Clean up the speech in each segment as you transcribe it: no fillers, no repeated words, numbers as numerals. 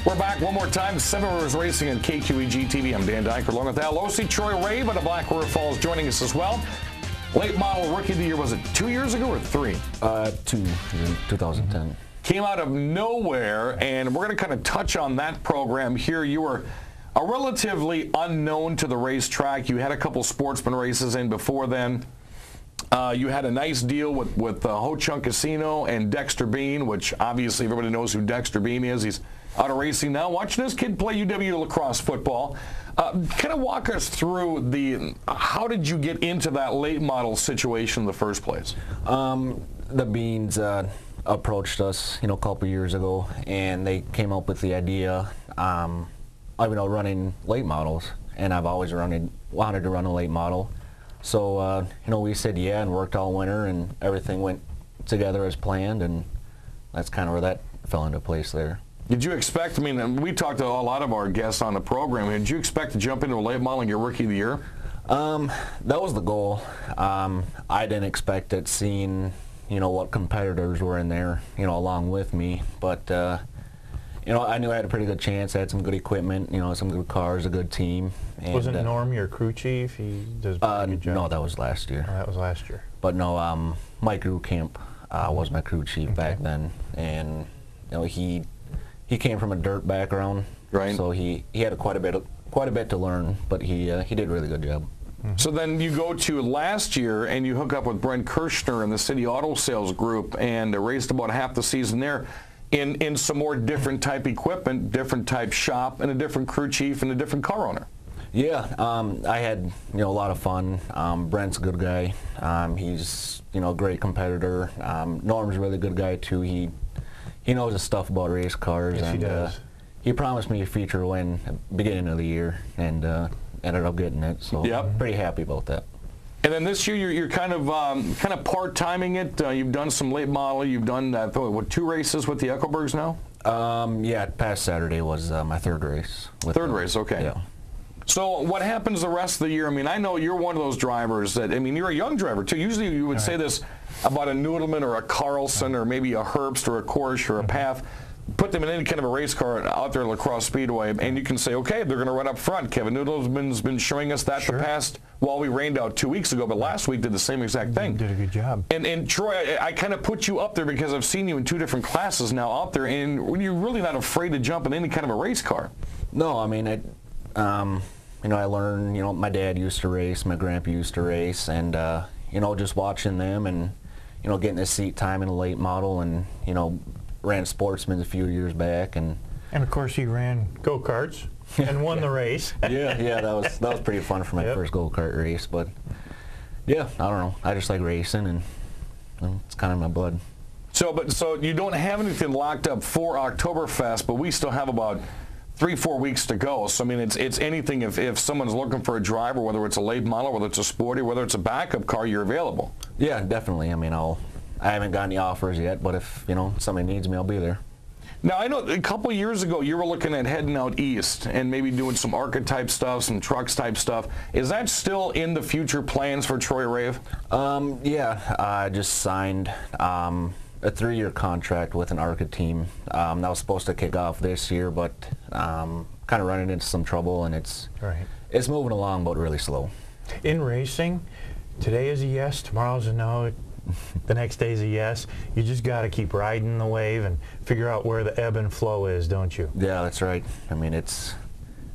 We're back one more time. Seven Rivers Racing and KQEG TV. I'm Dan Dyker along with Al Losey. Troy Rave out of Black River Falls joining us as well. Late model rookie of the year, was it 2 years ago or 3? 2010. Came out of nowhere, and we're going to kind of touch on that program here. You were a relatively unknown to the racetrack. You had a couple sportsman races in before then. You had a nice deal with Ho-Chunk Casino and Dexter Bean, which obviously everybody knows who Dexter Bean is. He's out of racing now. Watching this kid play UW lacrosse football. Kind of walk us through how did you get into that late model situation in the first place? The Beans approached us, a couple years ago, and they came up with the idea of running late models, and I've always wanted to run a late model. So we said yeah and worked all winter, and everything went together as planned, and that's kind of where that fell into place there. Did you expect, we talked to a lot of our guests on the program, did you expect to jump into a late model and get Rookie of the Year? That was the goal. I didn't expect it, seeing, what competitors were in there, along with me. But, I knew I had a pretty good chance. I had some good equipment, some good cars, a good team. And, wasn't Norm your crew chief? He does a good job. No, that was last year. Oh, that was last year. But no, Mike Rukamp was my crew chief back then. And, he came from a dirt background, right? So he had quite a bit to learn, but he did a really good job. Mm-hmm. So then you go to last year and you hook up with Brent Kirshner in the City Auto Sales Group and raced about half the season there in some more different type equipment, different type shop, and a different crew chief and a different car owner. Yeah, I had a lot of fun. Brent's a good guy. He's a great competitor. Norm's a really good guy too. He knows his stuff about race cars. Yes, and he does. He promised me a feature win at the beginning of the year, and ended up getting it. So yep. Pretty happy about that. And then this year you're kind of part-timing it. You've done some late model. You've done 2 races with the Eckelbergs now? Yeah, past Saturday was my third race. Third race, okay. Yeah. So what happens the rest of the year? I know you're one of those drivers that, you're a young driver too. Usually you would say this about a Noodleman or a Carlson or maybe a Herbst or a Korsch or a Path. Put them in any kind of a race car out there at La Crosse Speedway, and you can say, okay, they're going to run up front. Kevin Noodleman's been showing us that the past, we rained out 2 weeks ago, but last week did the same exact thing. Did a good job. And Troy, I kind of put you up there because I've seen you in 2 different classes now out there, and you're really not afraid to jump in any kind of a race car. No, I learned, my dad used to race, my grandpa used to race, and, just watching them and, getting a seat time in a late model and, ran Sportsman a few years back. And of course he ran go-karts and won the race. Yeah, that was pretty fun for my first go-kart race. But, yeah, I don't know. I just like racing, and it's kind of my blood. So you don't have anything locked up for Oktoberfest, but we still have about 3-4 weeks to go. So it's anything. If someone's looking for a driver, whether it's a late model, whether it's a sporty, whether it's a backup car, you're available. Yeah, definitely. I haven't got any offers yet, but if somebody needs me, I'll be there. Now I know a couple of years ago you were looking at heading out east and maybe doing some ARCA type stuff, some trucks type stuff. Is that still in the future plans for Troy Rave? Yeah, I just signed a 3-year contract with an ARCA team. That was supposed to kick off this year, but kind of running into some trouble, and it's moving along, but really slow. In racing, today is a yes, tomorrow's a no, the next day's a yes. You just got to keep riding the wave and figure out where the ebb and flow is, don't you? Yeah, that's right. It's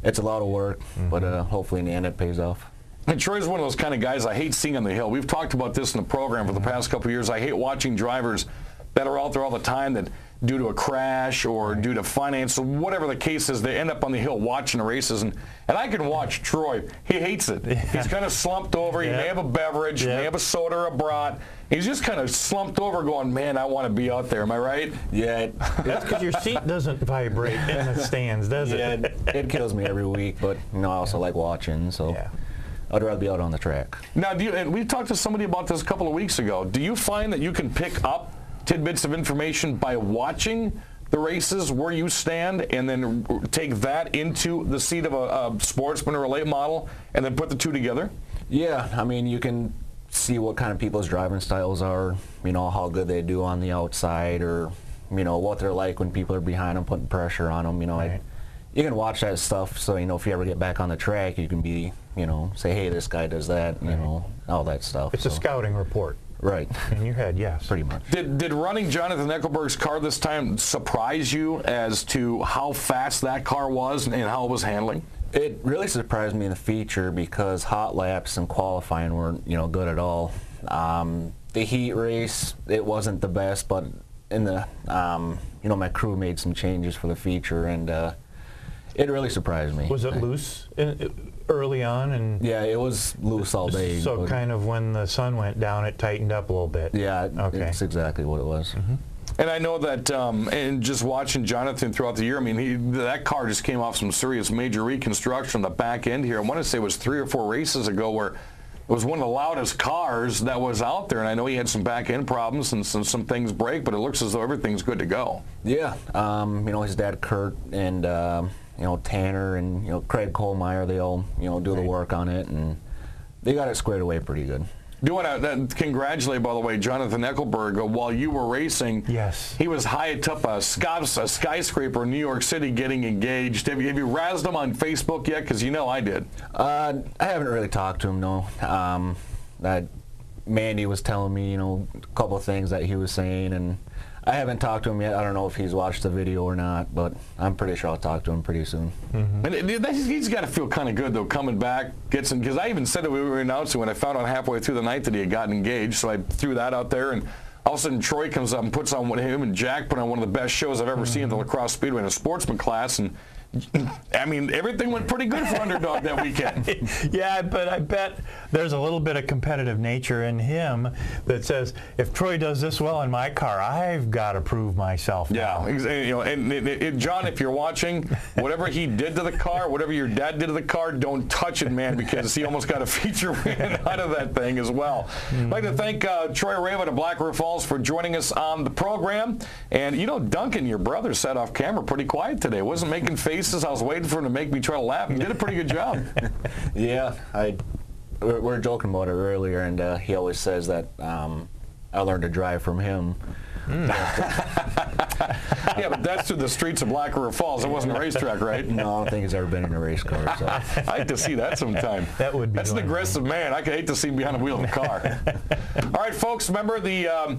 a lot of work, but hopefully in the end it pays off. And Troy's one of those kind of guys I hate seeing on the hill. We've talked about this in the program for the past couple of years. I hate watching drivers that are out there all the time that due to a crash or due to finance or whatever the case is, they end up on the hill watching the races. And I can watch Troy. He hates it. He's kind of slumped over. He may have a beverage, may have a soda or a brat. He's just kind of slumped over going, man, I want to be out there. Am I right? Yeah. That's because your seat doesn't vibrate in the stands, does it? Yeah, it kills me every week, but I also like watching, so I'd rather be out on the track. Now, and we talked to somebody about this a couple of weeks ago. Do you find that you can pick up tidbits of information by watching the races where you stand and then take that into the seat of a sportsman or a late model and then put the two together? Yeah, you can see what kind of people's driving styles are, how good they do on the outside, or you know, what they're like when people are behind them, putting pressure on them. You know, Right. you can watch that stuff, so, you know, if you ever get back on the track, you can be, you know, say, hey, this guy does that, you know, all that stuff. It's a scouting report. Right. In your head, yes. Pretty much. Did running Jonathan Eckelberg's car this time surprise you as to how fast that car was and how it was handling? It really surprised me in the feature because hot laps and qualifying weren't, you know, good at all. The heat race, it wasn't the best, but in the, you know, my crew made some changes for the feature, and it really surprised me. Was it loose early on? And Yeah, it was loose all day. so kind of when the sun went down, it tightened up a little bit. Yeah, Okay. it's exactly what it was. And I know that, and just watching Jonathan throughout the year, I mean, that car just came off some serious major reconstruction on the back end here. I want to say it was 3 or 4 races ago where it was one of the loudest cars that was out there, and I know he had some back end problems and some things break, but it looks as though everything's good to go. Yeah, you know, his dad Kurt and you know, Tanner and, you know, Craig Kohlmeyer, they all, you know, do the work on it, and they got it squared away pretty good. Do you want to congratulate, by the way, Jonathan Eckelberg. While you were racing, Yes. he was high atop a skyscraper in New York City getting engaged. Have you razzed him on Facebook yet? Because you know I did. I haven't really talked to him, no. That Mandy was telling me, you know, a couple of things that he was saying, and I haven't talked to him yet. I don't know if he's watched the video or not, but I'm pretty sure I'll talk to him pretty soon. And he's got to feel kind of good, though, coming back, because I even said it when we were announcing when I found out halfway through the night that he had gotten engaged, so I threw that out there, and all of a sudden Troy comes up and puts on him and Jack put on one of the best shows I've ever seen at the Lacrosse Speedway in a sportsman class, and I mean, everything went pretty good for Underdog that weekend. Yeah, but I bet there's a little bit of competitive nature in him that says, if Troy does this well in my car, I've got to prove myself now. Yeah, you know, and John, if you're watching, whatever he did to the car, whatever your dad did to the car, don't touch it, man, because he almost got a feature win out of that thing as well. I'd like to thank Troy Rave out of Black River Falls for joining us on the program. And, you know, Duncan, your brother, sat off camera pretty quiet today. Wasn't making faces. I was waiting for him to make me try to laugh. He did a pretty good job. Yeah, we were joking about it earlier, and he always says that I learned to drive from him. Yeah, but that's through the streets of Black River Falls. It wasn't a racetrack, right? No, I don't think he's ever been in a race car. So. I'd like to see that sometime. That would be That's an going aggressive man. I could hate to see him behind the wheel of a car. All right, folks, remember the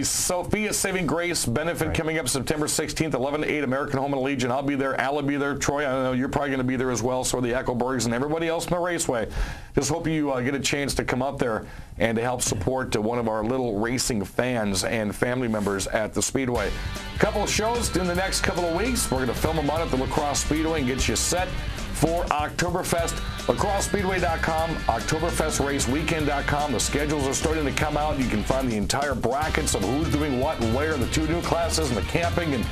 Sophia Saving Grace benefit coming up September 16th, 11 to 8, American Home and Legion. I'll be there. Al will be there. Troy, I know you're probably going to be there as well. So are the Eckelbergs and everybody else in the raceway. Just hope you get a chance to come up there and to help support one of our little racing fans and family members at the Speedway. A couple of shows in the next couple of weeks. We're going to film them out at the Lacrosse Speedway and get you set for Oktoberfest. LacrosseSpeedway.com, OktoberfestRaceWeekend.com. The schedules are starting to come out. You can find the entire brackets of who's doing what and where, the 2 new classes and the camping and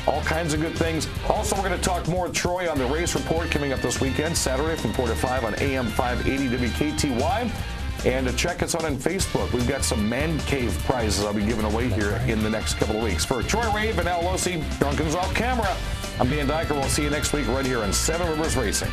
all kinds of good things. Also, we're going to talk more with Troy on the race report coming up this weekend, Saturday from 4 to 5 on AM 580 WKTY. And check us out on Facebook. We've got some Man Cave prizes I'll be giving away here in the next couple of weeks. For Troy Rave and Al Losi, Duncan's off camera. I'm Dan Dyker. We'll see you next week right here on 7 Rivers Racing.